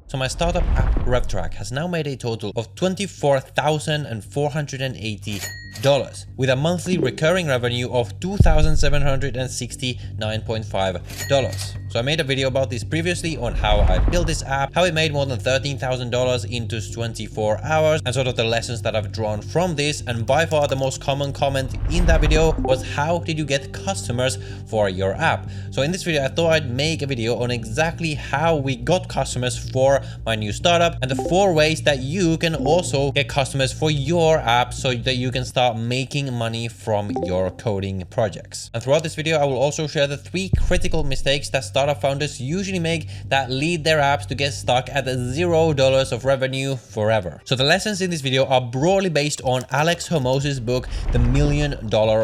So my startup app RevTrack has now made a total of $24,480 with a monthly recurring revenue of $2,769.5. So I made a video about this previously on how I built this app, how it made more than $13,000 in just 24 hours, and sort of the lessons that I've drawn from this. And by far the most common comment in that video was, how did you get customers for your app? So in this video, I thought I'd make a video on exactly how we got customers for my new startup and the 4 ways that you can also get customers for your app so that you can start making money from your coding projects. And throughout this video, I will also share the 3 critical mistakes that startup founders usually make that lead their apps to get stuck at $0 of revenue forever. So the lessons in this video are broadly based on Alex Hormozi's book, The $1 Million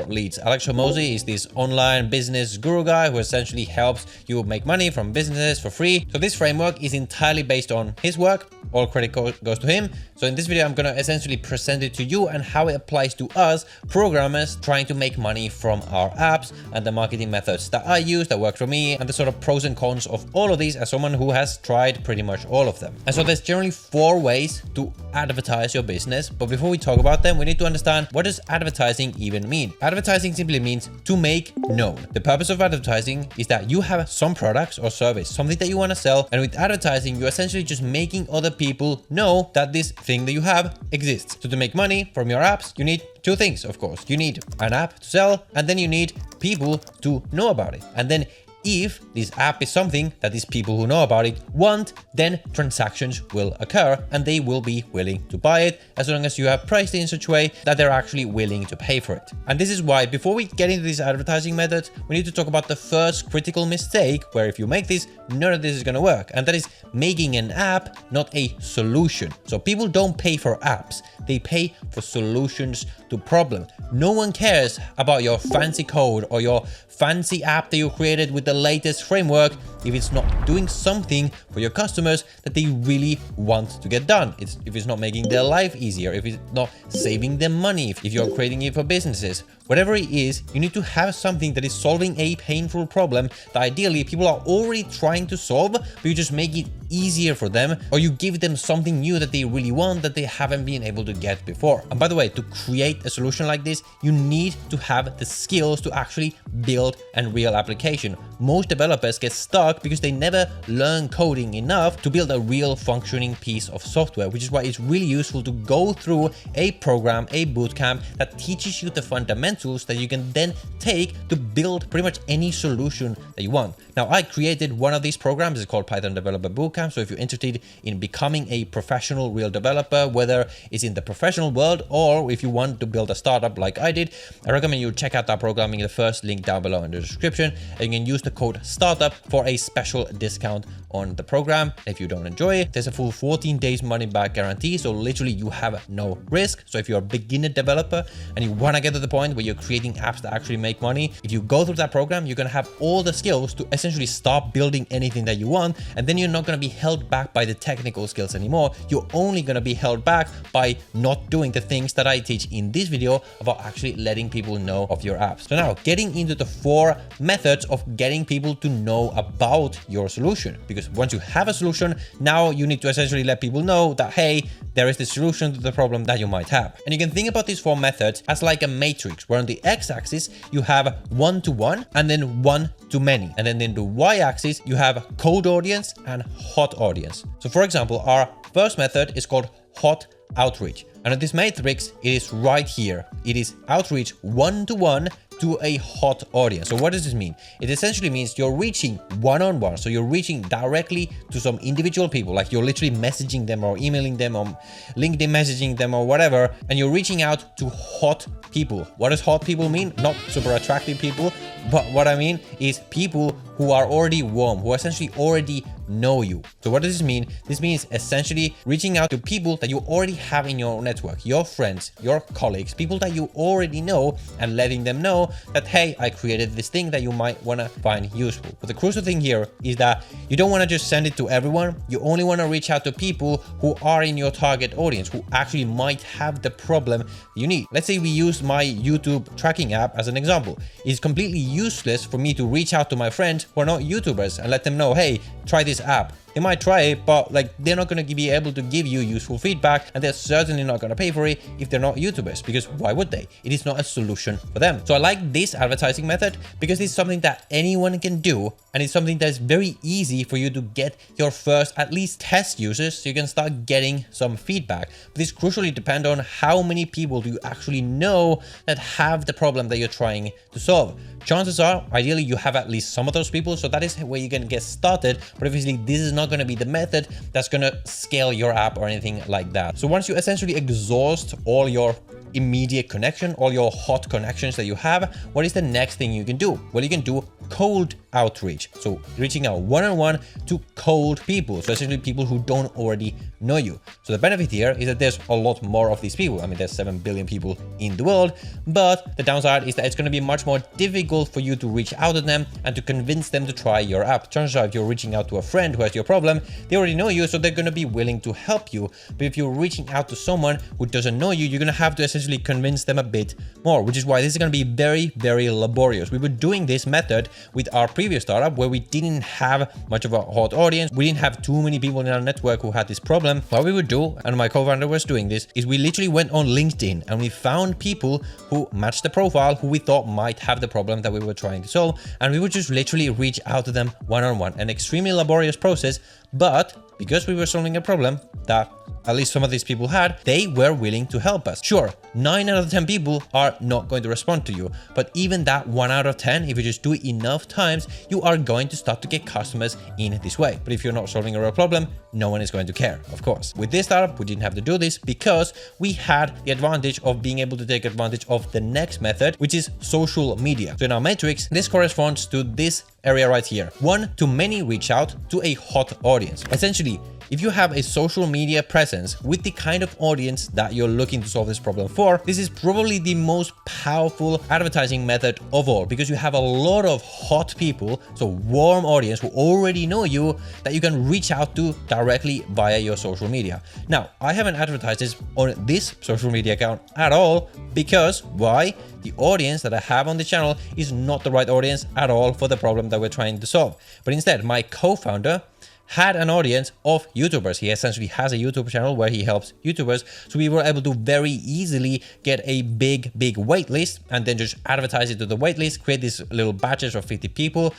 Leads. Alex Hormozi is this online business guru guy who essentially helps you make money from businesses for free. So this framework is entirely based on his work. All credit goes to him. So in this video, I'm going to essentially present it to you and how it applies to us programmers trying to make money from our apps, and the marketing methods that I use that work for me, and the sort of pros and cons of all of these as someone who has tried pretty much all of them. And so there's generally 4 ways to advertise your business. But before we talk about them, we need to understand, what does advertising even mean? Advertising simply means to make known. The purpose of advertising is that you have some products or service, something that you want to sell. And with advertising, you're essentially just making other people know that this thing that you have exists. So to make money from your apps, you need 2 things, of course. You need an app to sell, and then you need people to know about it. And then if this app is something that these people who know about it want, then transactions will occur and they will be willing to buy it, as long as you have priced it in such a way that they're actually willing to pay for it. And this is why, before we get into these advertising methods, we need to talk about the first critical mistake, where if you make this, none of this is going to work. And that is making an app, not a solution. So people don't pay for apps, they pay for solutions to problems. No one cares about your fancy code or your fancy app that you created with the latest framework if it's not doing something for your customers that they really want to get done. If it's not making their life easier, if it's not saving them money, if you're creating it for businesses, whatever it is, you need to have something that is solving a painful problem that ideally people are already trying to solve, but you just make it easier for them, or you give them something new that they really want that they haven't been able to get before. And by the way, to create a solution like this, you need to have the skills to actually build a real application. Most developers get stuck because they never learn coding enough to build a real functioning piece of software, which is why it's really useful to go through a program, a bootcamp that teaches you the fundamentals that you can then take to build pretty much any solution that you want. Now, I created one of these programs. It's called Python Developer Bootcamp. So if you're interested in becoming a professional real developer, whether it's in the professional world or if you want to build a startup like I did, I recommend you check out that program in the first link down below in the description. And you can use the code STARTUP for a special discount on the program. If you don't enjoy it, there's a full 14 days money back guarantee. So literally you have no risk. So if you're a beginner developer and you want to get to the point where you're creating apps that actually make money, if you go through that program, you're going to have all the skills to essentially start building anything that you want. And then you're not going to be held back by the technical skills anymore. You're only going to be held back by not doing the things that I teach in this video about actually letting people know of your apps. So now getting into the 4 methods of getting people to know about your solution, because once you have a solution, now you need to essentially let people know that, hey, there is the solution to the problem that you might have. And you can think about these 4 methods as like a matrix, where on the x-axis you have one-to-one and then one-to-many, and then in the y-axis you have cold audience and hot audience. So for example, our first method is called hot outreach, and on this matrix it is right here. It is outreach one-to-one to a hot audience. So what does this mean? It essentially means you're reaching one-on-one. So you're reaching directly to some individual people, like you're literally messaging them or emailing them or LinkedIn messaging them or whatever, and you're reaching out to hot people. What does hot people mean? Not super attractive people, but what I mean is people who are already warm, who essentially already know you. So what does this mean? This means essentially reaching out to people that you already have in your network, your friends, your colleagues, people that you already know, and letting them know that, hey, I created this thing that you might want to find useful. But the crucial thing here is that you don't want to just send it to everyone. You only want to reach out to people who are in your target audience, who actually might have the problem you need. Let's say we use my YouTube tracking app as an example. It's completely useless for me to reach out to my friends who are not YouTubers and let them know, hey, try this app. They might try it, but like they're not going to be able to give you useful feedback, and they're certainly not going to pay for it if they're not YouTubers, because why would they? It is not a solution for them. So I like this advertising method because it's something that anyone can do, and it's something that's very easy for you to get your first at least test users so you can start getting some feedback. But this crucially depends on how many people do you actually know that have the problem that you're trying to solve. Chances are, ideally, you have at least some of those people, so that is where you can get started. But obviously, this is not going to be the method that's going to scale your app or anything like that. So once you essentially exhaust all your immediate connection, all your hot connections that you have, what is the next thing you can do? Well, you can do cold outreach. So reaching out one-on-one to cold people. So essentially people who don't already know you. So the benefit here is that there's a lot more of these people. I mean, there's 7 billion people in the world, but the downside is that it's going to be much more difficult for you to reach out to them and to convince them to try your app. Chances are if you're reaching out to a friend who has your problem, they already know you, so they're going to be willing to help you. But if you're reaching out to someone who doesn't know you, you're going to have to essentially convince them a bit more, which is why this is going to be very, very laborious. We were doing this method with our previous startup where we didn't have much of a hot audience. We didn't have too many people in our network who had this problem. What we would do, and my co-founder was doing this, is we literally went on LinkedIn and we found people who matched the profile who we thought might have the problem that we were trying to solve. And we would just literally reach out to them one-on-one. An extremely laborious process, but because we were solving a problem that at least some of these people had, they were willing to help us. Sure, 9 out of 10 people are not going to respond to you, but even that 1 out of 10, if you just do it enough times, you are going to start to get customers in this way. But if you're not solving a real problem, no one is going to care, of course. With this startup, we didn't have to do this because we had the advantage of being able to take advantage of the next method, which is social media. So in our matrix, this corresponds to this area right here. 1-to-many reach out to a hot audience. Essentially, if you have a social media presence with the kind of audience that you're looking to solve this problem for, this is probably the most powerful advertising method of all, because you have a lot of hot people, so warm audience who already know you, that you can reach out to directly via your social media. Now, I haven't advertised this on this social media account at all because why? The audience that I have on the channel is not the right audience at all for the problem that we're trying to solve. But instead, my co-founder had an audience of YouTubers. He essentially has a YouTube channel where he helps YouTubers. So we were able to very easily get a big wait list and then just advertise it to the wait list, create these little batches of 50 people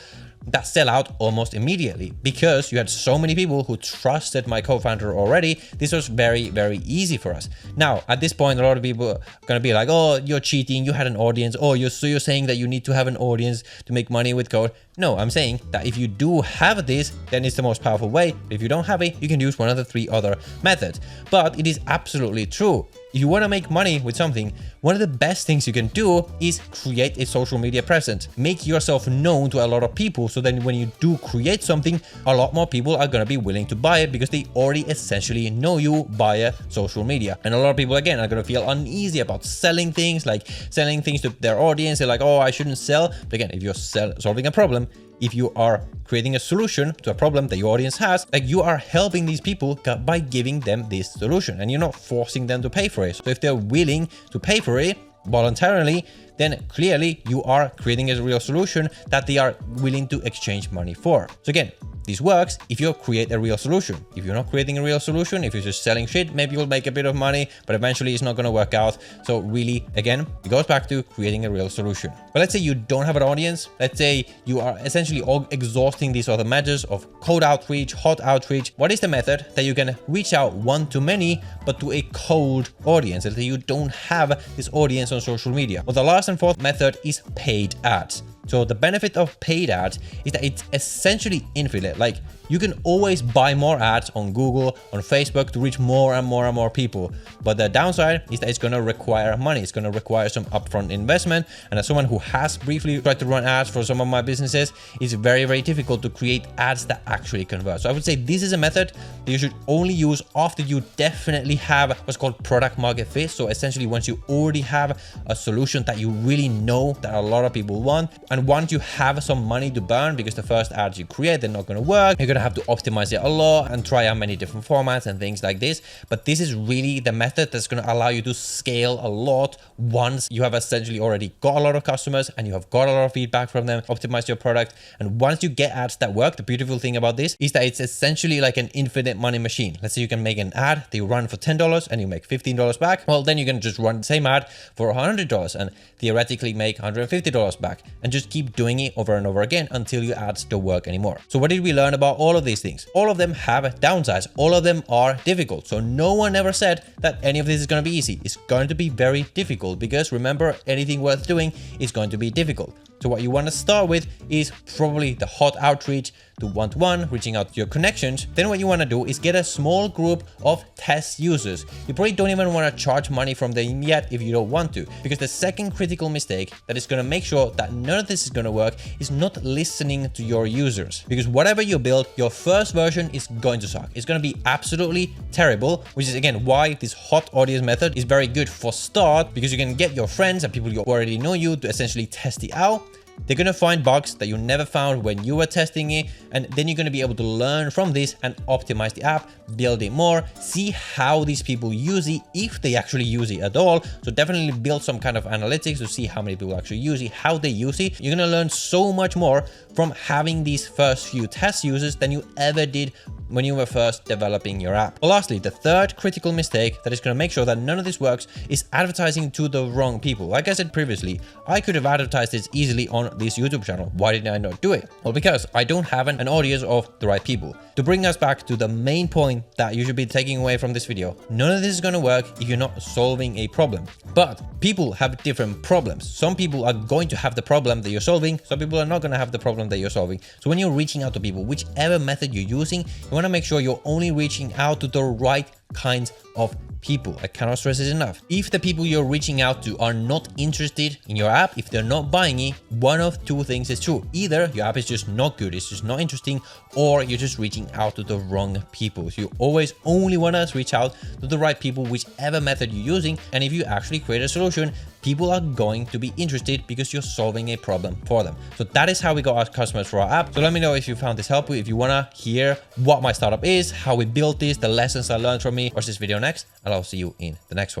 that sell out almost immediately because you had so many people who trusted my co-founder already. This was very, very easy for us. Now, at this point, a lot of people are going to be like, oh, you're cheating. You had an audience. Oh, you're saying that you need to have an audience to make money with code. No, I'm saying that if you do have this, then it's the most powerful way. But if you don't have it, you can use one of the 3 other methods. But it is absolutely true. If you want to make money with something, one of the best things you can do is create a social media presence. Make yourself known to a lot of people, so then when you do create something, a lot more people are going to be willing to buy it because they already essentially know you via social media. And a lot of people, again, are going to feel uneasy about selling things, like selling things to their audience. They're like, oh, I shouldn't sell. But again, if you're solving a problem, if you are creating a solution to a problem that your audience has, like you are helping these people by giving them this solution and you're not forcing them to pay for it. So if they're willing to pay for it voluntarily, then clearly you are creating a real solution that they are willing to exchange money for. So again, this works if you create a real solution. If you're not creating a real solution, if you're just selling shit, maybe you'll make a bit of money, but eventually it's not going to work out. So really, again, it goes back to creating a real solution. But let's say you don't have an audience. Let's say you are essentially all exhausting these other methods of cold outreach, hot outreach. What is the method that you can reach out 1-to-many, but to a cold audience? Let's say you don't have this audience on social media. Well, the last and fourth method is paid ads. So the benefit of paid ads is that it's essentially infinite. Like you can always buy more ads on Google, on Facebook to reach more and more and more people. But the downside is that it's going to require money. It's going to require some upfront investment. And as someone who has briefly tried to run ads for some of my businesses, it's very, very difficult to create ads that actually convert. So I would say this is a method that you should only use after you definitely have what's called product market fit. So essentially once you already have a solution that you really know that a lot of people want, and And once you have some money to burn, because the first ads you create, they're not going to work, you're going to have to optimize it a lot and try out many different formats and things like this. But this is really the method that's going to allow you to scale a lot once you have essentially already got a lot of customers and you have got a lot of feedback from them, optimize your product. And once you get ads that work, the beautiful thing about this is that it's essentially like an infinite money machine. Let's say you can make an ad that you run for $10 and you make $15 back. Well, then you can just run the same ad for $100 and theoretically make $150 back, and just keep doing it over and over again until your ads don't work anymore. So what did we learn about all of these things? All of them have downsides. All of them are difficult. So no one ever said that any of this is going to be easy. It's going to be very difficult, because remember, anything worth doing is going to be difficult. So what you want to start with is probably the hot outreach, to one-to-one, reaching out to your connections. Then what you want to do is get a small group of test users. You probably don't even want to charge money from them yet if you don't want to, because the second critical mistake that is going to make sure that none of this is going to work is not listening to your users. Because whatever you build, your first version is going to suck. It's going to be absolutely terrible, which is again why this hot audience method is very good for start, because you can get your friends and people who already know you to essentially test it out. They're going to find bugs that you never found when you were testing it, and then you're going to be able to learn from this and optimize the app, build it more, see how these people use it, if they actually use it at all. So definitely build some kind of analytics to see how many people actually use it, how they use it. You're going to learn so much more from having these first few test users than you ever did when you were first developing your app. But lastly, the third critical mistake that is going to make sure that none of this works is advertising to the wrong people. Like I said previously, I could have advertised this easily on this YouTube channel. Why did I not do it? Well, because I don't have an audience of the right people. To bring us back to the main point that you should be taking away from this video, none of this is going to work if you're not solving a problem. But people have different problems. Some people are going to have the problem that you're solving. Some people are not going to have the problem that you're solving. So when you're reaching out to people, whichever method you're using, you want to make sure you're only reaching out to the right kinds of people. I cannot stress this enough. If the people you're reaching out to are not interested in your app, if they're not buying it, one of two things is true. Either your app is just not good, it's just not interesting, or you're just reaching out to the wrong people. So you always only want to reach out to the right people, whichever method you're using. And if you actually create a solution, people are going to be interested because you're solving a problem for them. So that is how we got our customers for our app. So let me know if you found this helpful. If you want to hear what my startup is, how we built this, the lessons I learned from me, watch this video next, and I'll see you in the next one.